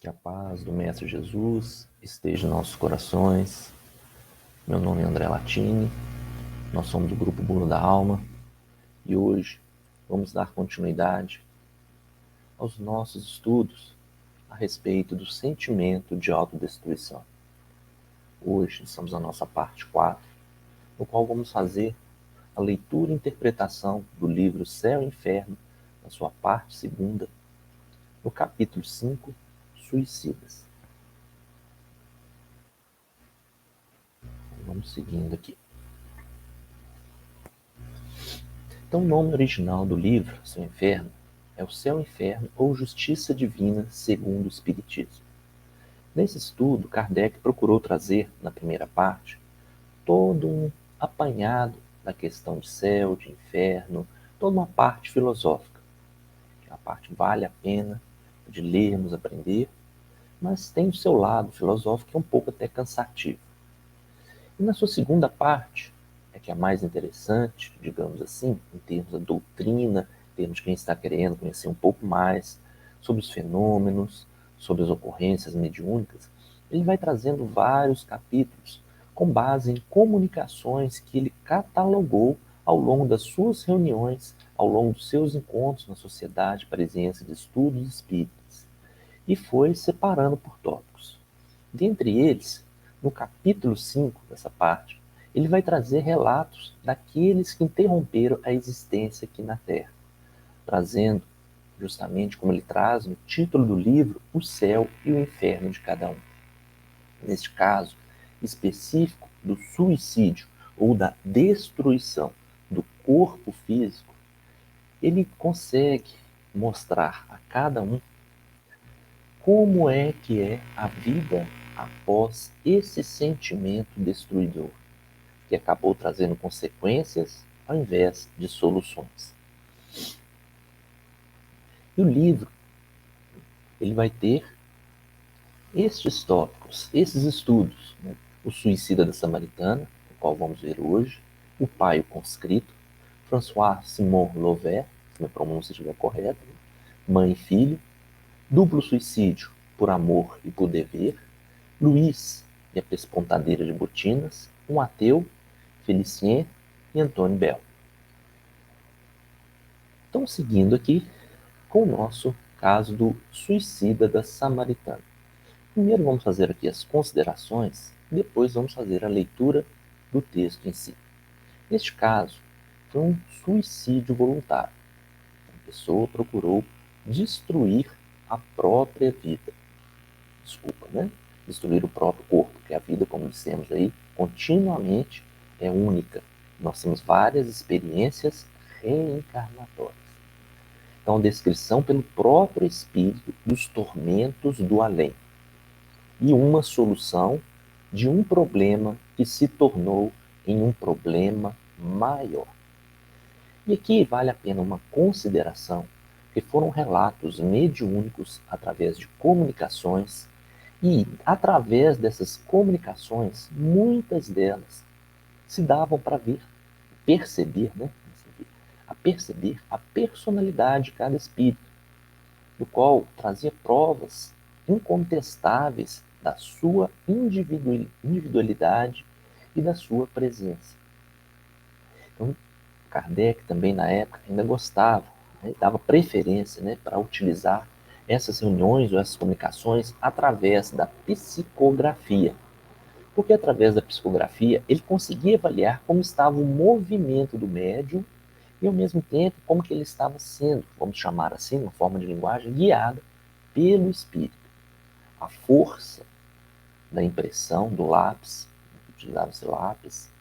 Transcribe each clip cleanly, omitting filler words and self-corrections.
Que a paz do Mestre Jesus esteja em nossos corações. Meu nome é André Latini, nós somos do Grupo Buno da Alma e hoje vamos dar continuidade aos nossos estudos a respeito do sentimento de autodestruição. Hoje estamos na nossa parte 4, no qual vamos fazer a leitura e interpretação do livro Céu e Inferno, na sua parte 2, no capítulo 5, Suicidas. Vamos seguindo aqui. Então, o nome original do livro, Céu e Inferno, é o Céu e Inferno ou Justiça Divina segundo o Espiritismo. Nesse estudo, Kardec procurou trazer, na primeira parte, todo um apanhado da questão de céu, de inferno, toda uma parte filosófica. A parte vale a pena de lermos, aprender, mas tem o seu lado filosófico que é um pouco até cansativo. E na sua segunda parte, que é a mais interessante, digamos assim, em termos da doutrina, em termos de quem está querendo conhecer um pouco mais sobre os fenômenos, sobre as ocorrências mediúnicas, ele vai trazendo vários capítulos com base em comunicações que ele catalogou ao longo das suas reuniões, ao longo dos seus encontros na Sociedade Parisiense de Estudos Espíritas, e foi separando por tópicos. Dentre eles, no capítulo 5 dessa parte, ele vai trazer relatos daqueles que interromperam a existência aqui na Terra, trazendo, justamente como ele traz no título do livro, o céu e o inferno de cada um. Neste caso específico do suicídio ou da destruição do corpo físico, ele consegue mostrar a cada um como é que é a vida após esse sentimento destruidor, que acabou trazendo consequências ao invés de soluções. E o livro, ele vai ter estes tópicos, esses estudos, né? O suicida da Samaritana, o qual vamos ver hoje, o pai o conscrito, François Simon Lovert, se minha pronúncia estiver correta, mãe e filho, duplo suicídio por amor e por dever, Luís e a pespontadeira de botinas, um ateu, Felicien e Antônio Bell. Então, seguindo aqui com o nosso caso do suicida da Samaritana. Primeiro vamos fazer aqui as considerações, depois vamos fazer a leitura do texto em si. Neste caso, foi um suicídio voluntário. A pessoa procurou destruir a própria vida. Destruir o próprio corpo, porque a vida, como dissemos aí, continuamente é única. Nós temos várias experiências reencarnatórias. Então, descrição pelo próprio espírito dos tormentos do além. E uma solução de um problema que se tornou em um problema maior. E aqui vale a pena uma consideração, que foram relatos mediúnicos através de comunicações, e através dessas comunicações, muitas delas se davam para perceber, a perceber a personalidade de cada espírito, do qual trazia provas incontestáveis da sua individualidade e da sua presença. Então, Kardec também na época ainda gostava, dava preferência para utilizar essas reuniões ou essas comunicações através da psicografia. Porque através da psicografia ele conseguia avaliar como estava o movimento do médium e ao mesmo tempo como que ele estava sendo, vamos chamar assim, uma forma de linguagem, guiado pelo espírito. A força da impressão do lápis, utilizava-se lápis,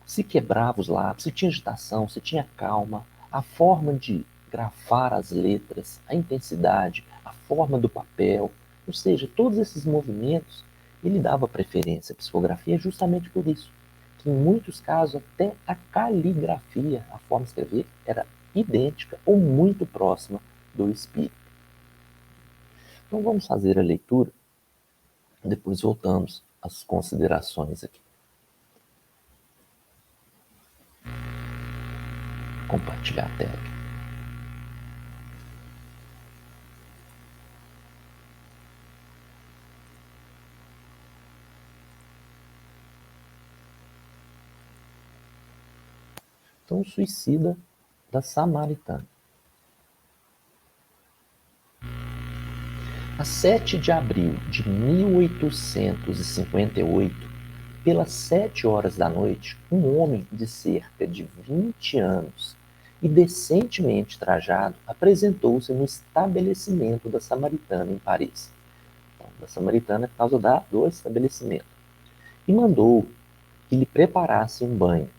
se quebrava os lápis, se tinha agitação, se tinha calma, a forma de grafar as letras, a intensidade, a forma do papel, ou seja, todos esses movimentos, ele dava preferência à psicografia justamente por isso, que em muitos casos até a caligrafia, a forma de escrever, era idêntica ou muito próxima do espírito. Então vamos fazer a leitura, depois voltamos às considerações aqui. Compartilhar a tela. Então, o suicida da Samaritana. A 7 de abril de 1858, pelas 7 horas da noite, um homem de cerca de 20 anos e decentemente trajado apresentou-se no estabelecimento da Samaritana em Paris. Então, da Samaritana por causa do estabelecimento. E mandou que lhe preparasse um banho.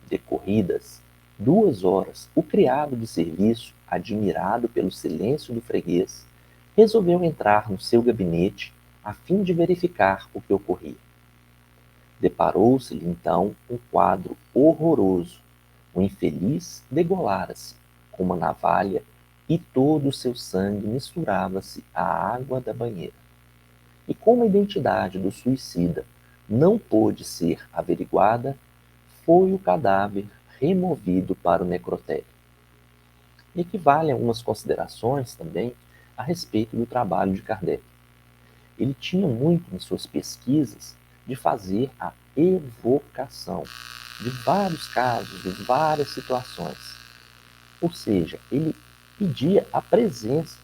Decorridas 2 horas, o criado de serviço, admirado pelo silêncio do freguês, resolveu entrar no seu gabinete a fim de verificar o que ocorria. Deparou-se-lhe então um quadro horroroso. O infeliz degolara-se com uma navalha e todo o seu sangue misturava-se à água da banheira. E como a identidade do suicida não pôde ser averiguada, foi o cadáver removido para o necrotério. E equivale a algumas considerações também a respeito do trabalho de Kardec. Ele tinha muito em suas pesquisas de fazer a evocação de vários casos, de várias situações. Ou seja, ele pedia a presença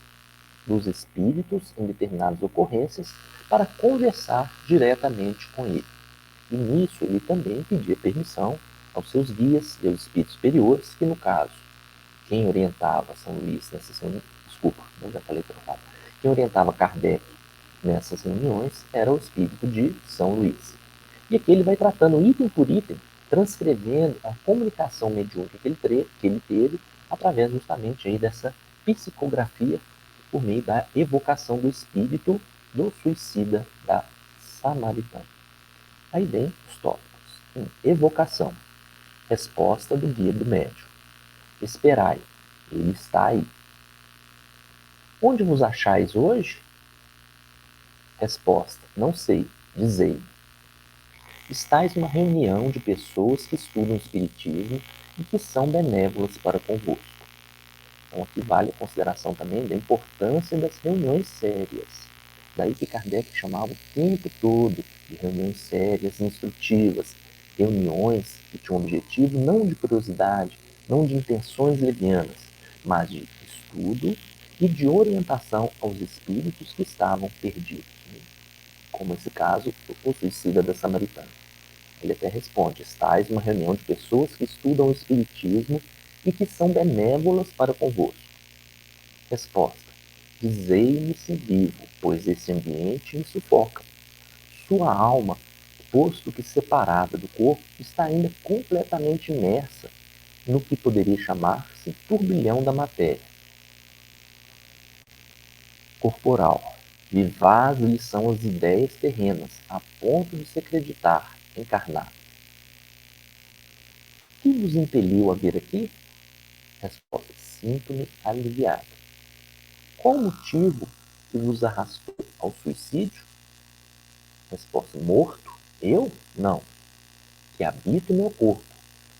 dos espíritos em determinadas ocorrências para conversar diretamente com ele. E nisso ele também pedia permissão aos seus guias e aos espíritos superiores, que no caso, quem orientava São Luís nessas reuniões, desculpa, eu já falei trocado, quem orientava Kardec nessas reuniões era o espírito de São Luís. E aqui ele vai tratando item por item, transcrevendo a comunicação mediúnica que ele teve através justamente aí dessa psicografia por meio da evocação do espírito do suicida da Samaritana. Aí vem os tópicos. Evocação. Resposta do guia do médium. Esperai, ele está aí. Onde vos achais hoje? Resposta. Não sei, dizei. Estais numa reunião de pessoas que estudam o espiritismo e que são benévolas para convosco. Então aqui vale a consideração também da importância das reuniões sérias. Daí que Kardec chamava o tempo todo de reuniões sérias, instrutivas, reuniões que tinham um objetivo não de curiosidade, não de intenções levianas, mas de estudo e de orientação aos espíritos que estavam perdidos, como esse caso, o suicida da Samaritana. Ele até responde: estais numa reunião de pessoas que estudam o espiritismo e que são benévolas para convosco. Resposta: dizei-me se vivo, pois esse ambiente me sufoca. Sua alma, posto que separada do corpo, está ainda completamente imersa no que poderia chamar-se turbilhão da matéria corporal. Vivaz lhe são as ideias terrenas, a ponto de se acreditar encarnado. O que vos impeliu a vir aqui? Resposta: sinto-me aliviado. Qual o motivo que vos arrastou ao suicídio? Resposta: morto? Eu? Não. Que habito meu corpo.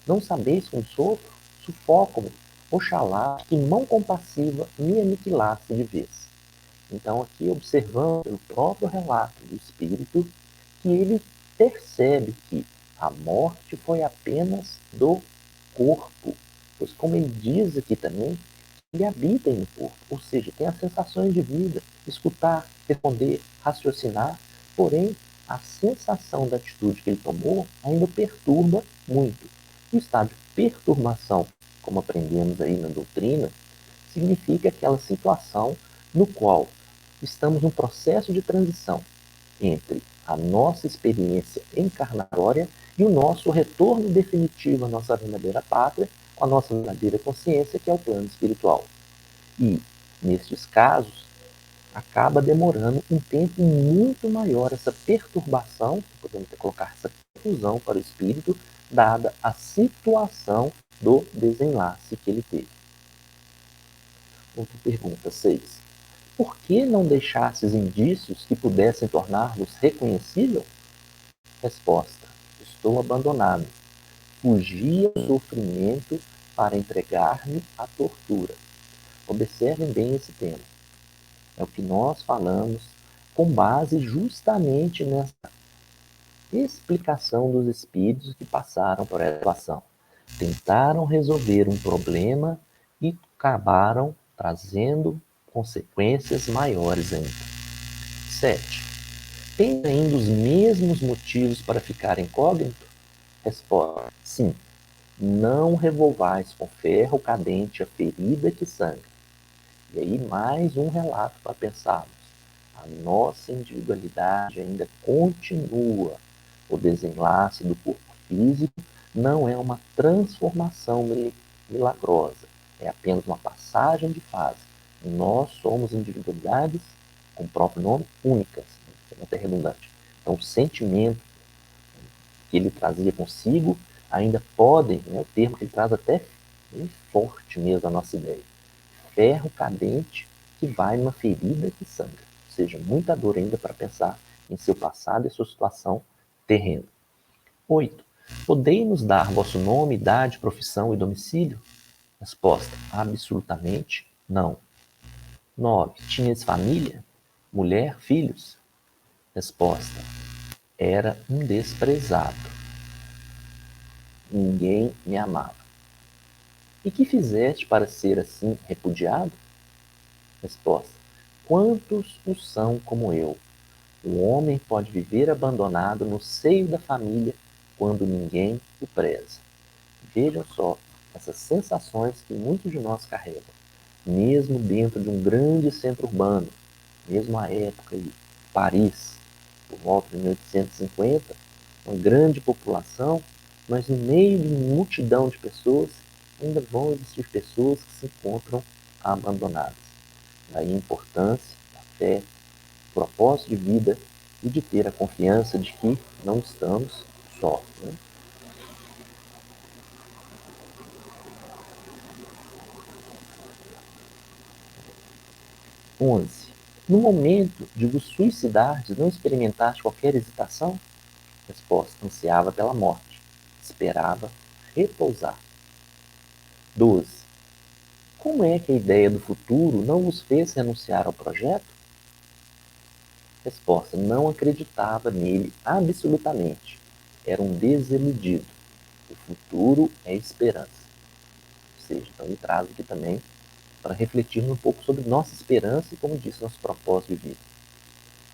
Não sabeis como sofro? Sufoco-me. Oxalá que mão compassiva me aniquilasse de vez. Então, aqui observando pelo próprio relato do espírito, que ele percebe que a morte foi apenas do corpo. Pois, como ele diz aqui também, ele habita no corpo, ou seja, tem as sensações de vida, escutar, responder, raciocinar, porém, a sensação da atitude que ele tomou ainda o perturba muito. O estado de perturbação, como aprendemos aí na doutrina, significa aquela situação no qual estamos num processo de transição entre a nossa experiência encarnatória e o nosso retorno definitivo à nossa verdadeira pátria, à nossa verdadeira consciência, que é o plano espiritual. E, nestes casos, acaba demorando um tempo muito maior essa perturbação, podemos colocar essa confusão para o espírito, dada a situação do desenlace que ele teve. Outra pergunta 6. Por que não deixastes indícios que pudessem tornar-vos reconhecível? Resposta: estou abandonado. Fugi ao sofrimento para entregar-me à tortura. Observem bem esse tema. É o que nós falamos com base justamente nessa explicação dos espíritos que passaram por essa situação. Tentaram resolver um problema e acabaram trazendo consequências maiores ainda. 7. Tem ainda os mesmos motivos para ficar incógnito? Resposta: sim. Não revolvais com ferro cadente a ferida que sangra. E aí mais um relato para pensarmos. A nossa individualidade ainda continua. O desenlace do corpo físico não é uma transformação milagrosa, é apenas uma passagem de fase. Nós somos individualidades, com o próprio nome, únicas, é até redundante. Então, o sentimento que ele trazia consigo ainda podem, o termo que ele traz até bem forte mesmo a nossa ideia. Ferro cadente que vai numa ferida que sangra. Ou seja, muita dor ainda para pensar em seu passado e sua situação terrena. 8. Podei-nos dar vosso nome, idade, profissão e domicílio? Resposta: absolutamente não. 9. Tinhas família? Mulher, filhos? Resposta: era um desprezado. Ninguém me amava. E que fizeste para ser assim repudiado? Resposta: quantos o são como eu? O homem pode viver abandonado no seio da família quando ninguém o preza. Vejam só essas sensações que muitos de nós carregam, mesmo dentro de um grande centro urbano, mesmo à época de Paris, por volta de 1850, uma grande população, mas no meio de uma multidão de pessoas, ainda vão existir pessoas que se encontram abandonadas. Daí a importância da fé, do propósito de vida e de ter a confiança de que não estamos só. Né? 11. No momento de vos suicidardes, não experimentaste qualquer hesitação? Resposta: ansiava pela morte, esperava repousar. 12. Como é que a ideia do futuro não vos fez renunciar ao projeto? Resposta: não acreditava nele absolutamente. Era um desiludido. O futuro é esperança. Ou seja, então ele traz aqui também para refletirmos um pouco sobre nossa esperança e, como disse, nosso propósito de vida.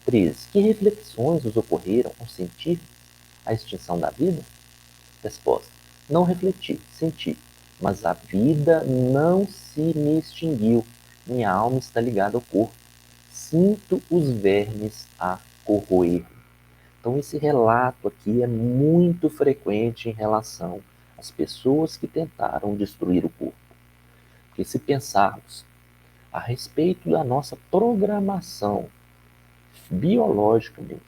13. Que reflexões vos ocorreram ao sentir a extinção da vida? Resposta: não refleti, senti, mas a vida não se me extinguiu. Minha alma está ligada ao corpo. Sinto os vermes a corroer. Então, esse relato aqui é muito frequente em relação às pessoas que tentaram destruir o corpo. Porque se pensarmos a respeito da nossa programação biológica mesmo,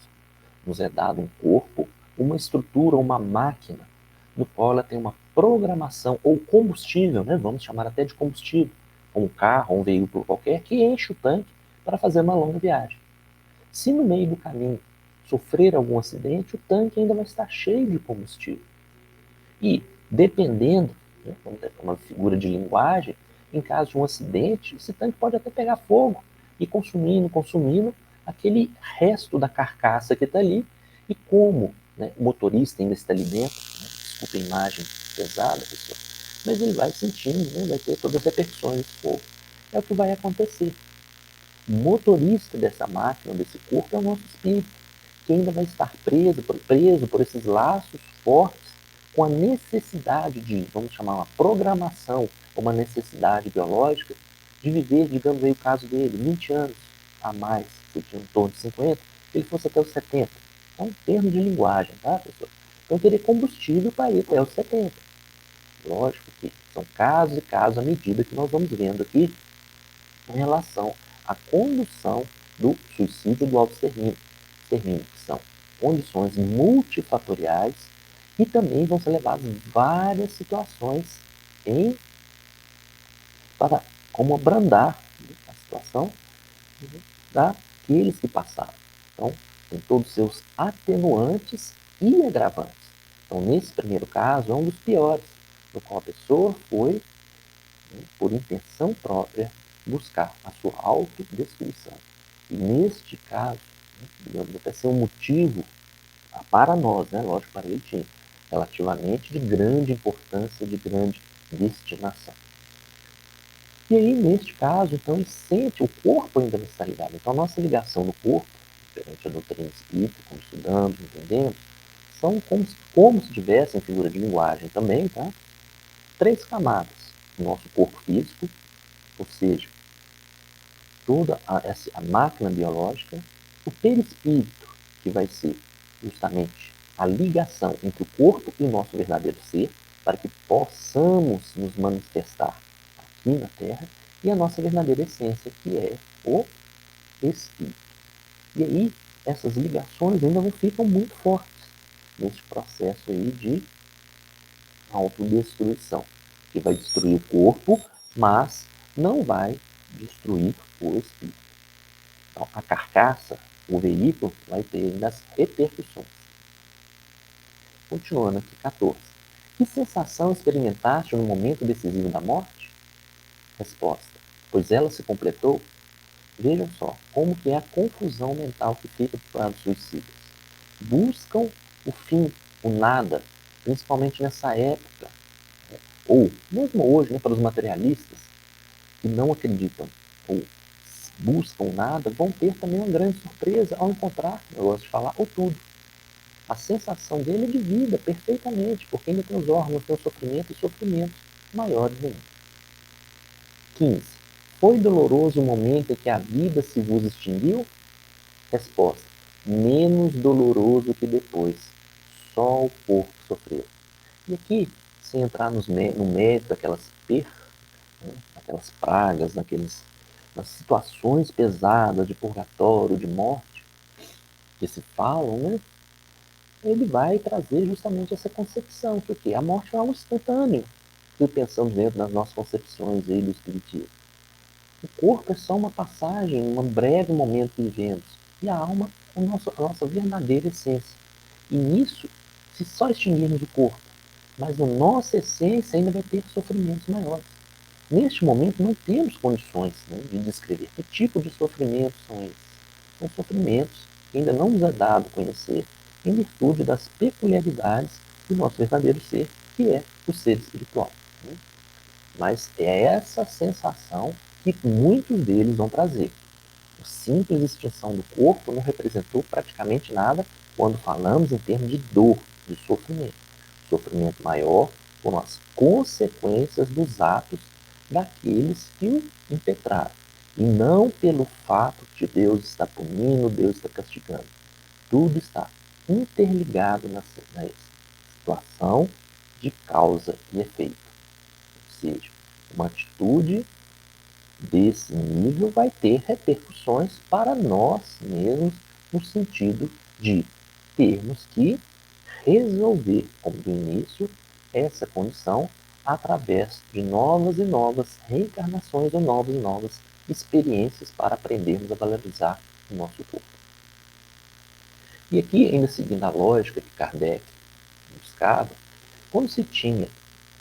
nos é dado um corpo, uma estrutura, uma máquina, no qual ela tem uma programação ou combustível, né? Vamos chamar até de combustível, um carro, um veículo qualquer, que enche o tanque para fazer uma longa viagem. Se no meio do caminho sofrer algum acidente, o tanque ainda vai estar cheio de combustível. E, dependendo, né, uma figura de linguagem, em caso de um acidente, esse tanque pode até pegar fogo e consumindo aquele resto da carcaça que está ali. E como, né, o motorista ainda está ali dentro, né, desculpa a imagem pesada, pessoal, mas ele vai sentindo, né, vai ter todas as repercussões desse fogo. É o que vai acontecer. O motorista dessa máquina, desse corpo, é o nosso espírito, que ainda vai estar preso por esses laços fortes, com a necessidade de, vamos chamar uma programação, uma necessidade biológica, de viver, digamos aí o caso dele, 20 anos a mais, se ele tinha em torno de 50, que ele fosse até os 70. É um termo de linguagem, tá, pessoal? Então teria combustível para ir até os 70. Lógico que são casos e casos à medida que nós vamos vendo aqui em relação à condução do suicídio do autoextermínio, que são condições multifatoriais e também vão ser levadas várias situações em, para como abrandar a situação daqueles que passaram. Então, tem todos os seus atenuantes e agravantes. Então, nesse primeiro caso, é um dos piores, no qual a pessoa foi, por intenção própria, buscar a sua autodestruição. E neste caso, digamos, até ser um motivo para nós, né? Lógico, para ele tinha, relativamente de grande importância, de grande destinação. E aí, neste caso, então, ele sente, o corpo ainda não está ligado. Então, a nossa ligação no corpo, perante a doutrina espírita, como estudamos, entendemos, são como se tivessem, figura de linguagem também, tá? 3 camadas. O nosso corpo físico, ou seja, toda a máquina biológica, o perispírito, que vai ser justamente a ligação entre o corpo e o nosso verdadeiro ser, para que possamos nos manifestar aqui na Terra, e a nossa verdadeira essência, que é o espírito. E aí, essas ligações ainda não ficam muito fortes nesse processo aí de autodestruição, que vai destruir o corpo, mas não vai destruir o espírito. Então, a carcaça, o veículo, vai ter ainda as repercussões. Continuando aqui, 14. Que sensação experimentaste no momento decisivo da morte? Resposta. Pois ela se completou. Vejam só como que é a confusão mental que fica para os suicidas. Buscam o fim, o nada, principalmente nessa época, ou mesmo hoje, né, para os materialistas que não acreditam ou buscam nada, vão ter também uma grande surpresa ao encontrar, eu gosto de falar, o tudo. A sensação dele é de vida, perfeitamente, porque ainda tem os órgãos, tem o sofrimento e sofrimentos maiores ainda. 15. Foi doloroso o momento em que a vida se vos extinguiu? Resposta. Menos doloroso que depois. Só o corpo sofreu. E aqui, sem entrar no mérito daquelas perdas, né, aquelas pragas, nas situações pesadas de purgatório, de morte, que se falam, né? Ele vai trazer justamente essa concepção, que o quê? A morte é algo instantâneo, que pensamos dentro das nossas concepções aí do Espiritismo. O corpo é só uma passagem, um breve momento que vivemos, e a alma é a nossa verdadeira essência. E nisso, se só extinguirmos o corpo, mas a nossa essência ainda vai ter sofrimentos maiores. Neste momento, não temos condições, né, de descrever que tipo de sofrimentos são esses. São sofrimentos que ainda não nos é dado conhecer, em virtude das peculiaridades do nosso verdadeiro ser, que é o ser espiritual. Né? Mas é essa sensação que muitos deles vão trazer. A simples extinção do corpo não representou praticamente nada quando falamos em termos de dor, de sofrimento. Sofrimento maior foram as consequências dos atos daqueles que o impetraram. E não pelo fato de Deus estar punindo, Deus está castigando. Tudo está interligado na situação de causa e efeito. Ou seja, uma atitude desse nível vai ter repercussões para nós mesmos, no sentido de termos que resolver, como do início, essa condição através de novas e novas reencarnações ou novas e novas experiências para aprendermos a valorizar o nosso corpo. E aqui, ainda seguindo a lógica que Kardec buscava, quando se tinha,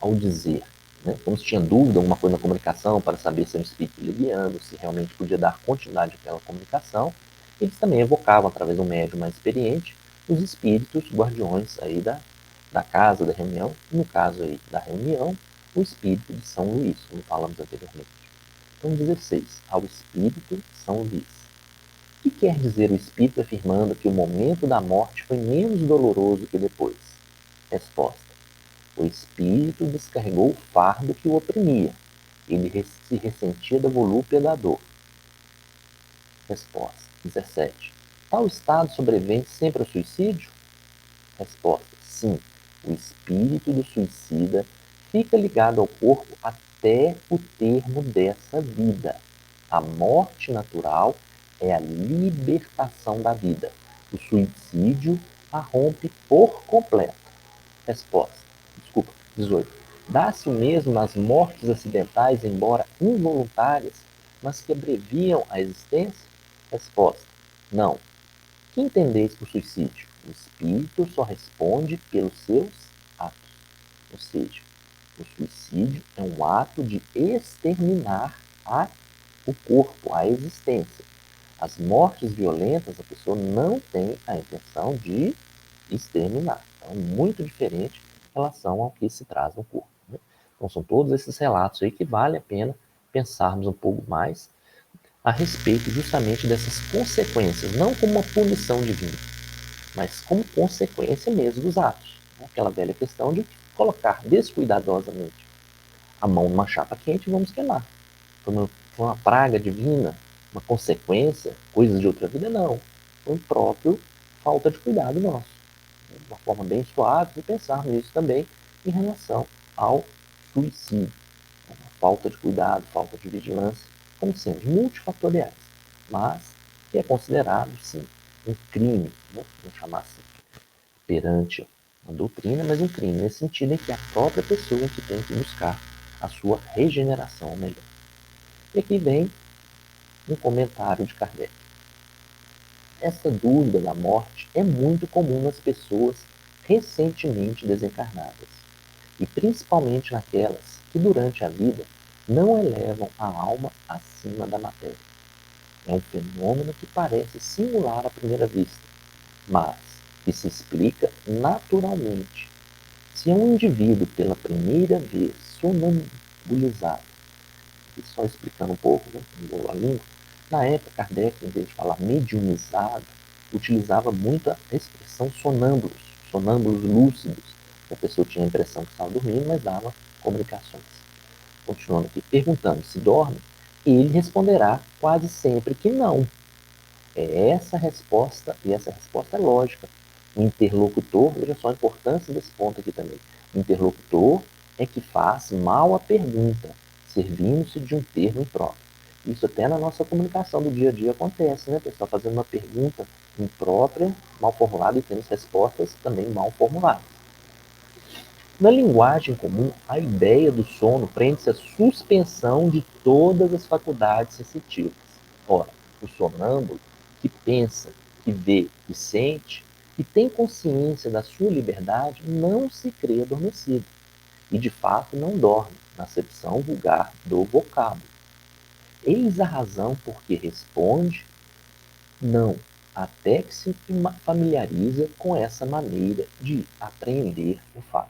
ao dizer, né, quando se tinha dúvida, alguma coisa na comunicação, para saber se era um espírito liviano, se realmente podia dar continuidade àquela comunicação, eles também evocavam, através de um médium mais experiente, os espíritos guardiões aí da casa, da reunião, no caso aí da reunião, o espírito de São Luís, como falamos anteriormente. Então, 16. Ao espírito São Luís. O que quer dizer o espírito afirmando que o momento da morte foi menos doloroso que depois? Resposta. O espírito descarregou o fardo que o oprimia. Ele se ressentia da volúpia da dor. Resposta. 17. Tal estado sobrevém sempre ao suicídio? Resposta. Sim. O espírito do suicida fica ligado ao corpo até o termo dessa vida. A morte natural é a libertação da vida. O suicídio a rompe por completo. Resposta. Desculpa. 18. Dá-se o mesmo nas mortes acidentais, embora involuntárias, mas que abreviam a existência? Resposta. Não. Que entendeis por suicídio? O espírito só responde pelos seus atos. Ou seja, o suicídio é um ato de exterminar o corpo, a existência. As mortes violentas, a pessoa não tem a intenção de exterminar. Então, muito diferente em relação ao que se traz no corpo, né? Então, são todos esses relatos aí que vale a pena pensarmos um pouco mais a respeito justamente dessas consequências, não como uma punição divina, mas como consequência mesmo dos atos. Aquela velha questão de colocar descuidadosamente a mão numa chapa quente e vamos queimar. Foi uma praga divina, uma consequência, coisas de outra vida? Não. Foi próprio falta de cuidado nosso. Uma forma bem suave de pensar nisso também em relação ao suicídio. Uma falta de cuidado, falta de vigilância, como sendo multifatoriais, mas que é considerado, sim, um crime, né? Vamos chamar assim, perante a doutrina, mas um crime nesse sentido em que a própria pessoa que tem que buscar a sua regeneração ao melhor. E aqui vem um comentário de Kardec. Essa dúvida da morte é muito comum nas pessoas recentemente desencarnadas, e principalmente naquelas que durante a vida não elevam a alma acima da matéria. É um fenômeno que parece singular à primeira vista, mas que se explica naturalmente. Se um indivíduo pela primeira vez sonambulizado, e só explicando um pouco, né, a língua, na época Kardec, em vez de falar mediumizado, utilizava muito a expressão sonâmbulos, sonâmbulos lúcidos. A pessoa tinha a impressão que estava dormindo, mas dava comunicações. Continuando aqui, perguntando se dorme, ele responderá quase sempre que não. É essa a resposta, e essa resposta é lógica. O interlocutor, veja só a importância desse ponto aqui também. O interlocutor é que faz mal a pergunta, servindo-se de um termo impróprio. Isso até na nossa comunicação do dia a dia acontece, né? O pessoal fazendo uma pergunta imprópria, mal formulada, e tendo respostas também mal formuladas. Na linguagem comum, a ideia do sono prende-se à suspensão de todas as faculdades sensitivas. Ora, o sonâmbulo, que pensa, que vê, que sente, e tem consciência da sua liberdade, não se crê adormecido. E de fato não dorme, na acepção vulgar do vocábulo. Eis a razão por que responde não, até que se familiariza com essa maneira de apreender o fato.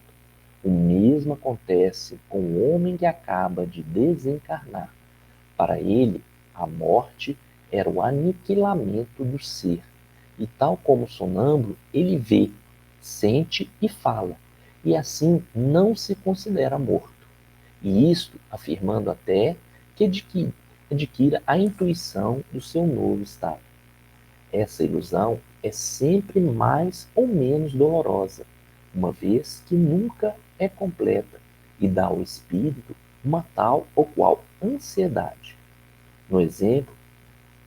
O mesmo acontece com o homem que acaba de desencarnar. Para ele, a morte era o aniquilamento do ser. E tal como o sonâmbulo, ele vê, sente e fala. E assim não se considera morto. E isto afirmando até que adquira a intuição do seu novo estado. Essa ilusão é sempre mais ou menos dolorosa, uma vez que nunca é completa e dá ao espírito uma tal ou qual ansiedade. No exemplo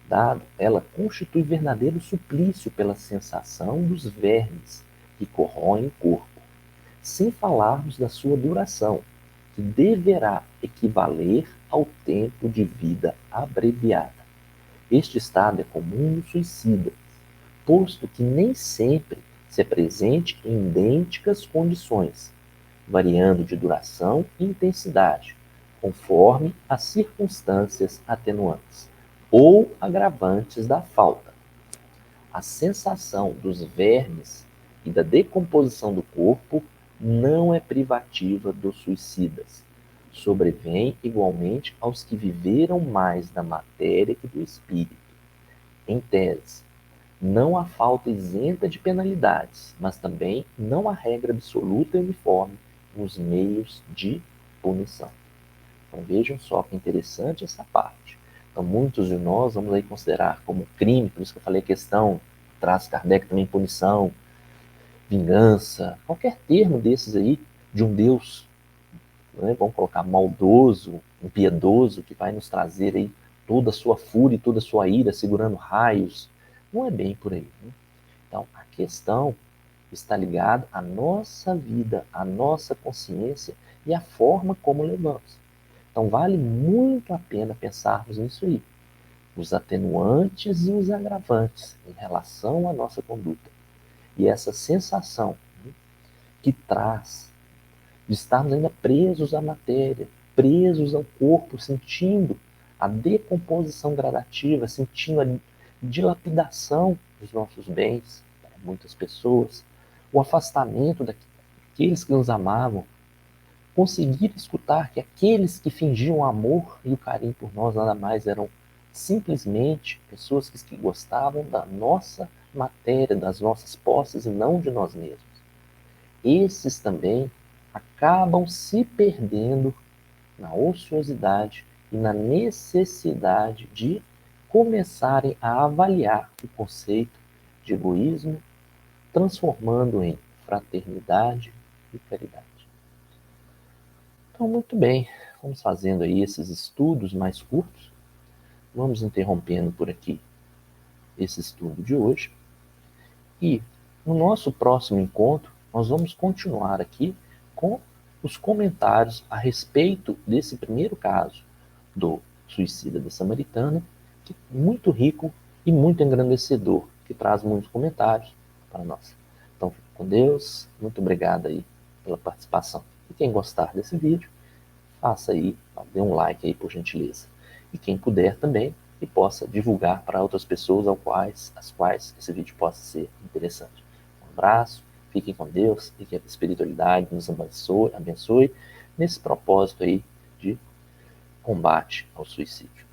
dado, ela constitui verdadeiro suplício pela sensação dos vermes que corroem o corpo, sem falarmos da sua duração, que deverá equivaler ao tempo de vida abreviada. Este estado é comum no suicida, posto que nem sempre se apresente em idênticas condições, variando de duração e intensidade, conforme as circunstâncias atenuantes ou agravantes da falta. A sensação dos vermes e da decomposição do corpo não é privativa dos suicidas. Sobrevém igualmente aos que viveram mais da matéria que do espírito. Em tese, não há falta isenta de penalidades, mas também não há regra absoluta e uniforme nos meios de punição. Então vejam só que interessante essa parte. Então muitos de nós vamos aí considerar como crime, por isso que eu falei a questão, traz Kardec também punição, vingança, qualquer termo desses aí de um Deus, né, vamos colocar maldoso, impiedoso, que vai nos trazer aí toda a sua fúria e toda a sua ira, segurando raios. Não é bem por aí, né? Então, a questão está ligada à nossa vida, à nossa consciência e à forma como levamos. Então, vale muito a pena pensarmos nisso aí. Os atenuantes e os agravantes em relação à nossa conduta. E essa sensação, né, que traz de estarmos ainda presos à matéria, presos ao corpo, sentindo a decomposição gradativa, sentindo a dilapidação dos nossos bens, para muitas pessoas, o afastamento daqueles que nos amavam, conseguir escutar que aqueles que fingiam o amor e o carinho por nós nada mais eram simplesmente pessoas que gostavam da nossa matéria, das nossas posses e não de nós mesmos. Esses também acabam se perdendo na ociosidade e na necessidade de começarem a avaliar o conceito de egoísmo, transformando em fraternidade e caridade. Então, muito bem, vamos fazendo aí esses estudos mais curtos. Vamos interrompendo por aqui esse estudo de hoje. E no nosso próximo encontro, nós vamos continuar aqui com os comentários a respeito desse primeiro caso do suicida da Samaritana, que é muito rico e muito engrandecedor, que traz muitos comentários para nós. Então, fique com Deus, muito obrigado aí pela participação. E quem gostar desse vídeo, faça aí, dê um like aí por gentileza. E quem puder também, e possa divulgar para outras pessoas às quais esse vídeo possa ser interessante. Um abraço, fiquem com Deus e que a espiritualidade nos abençoe nesse propósito aí de combate ao suicídio.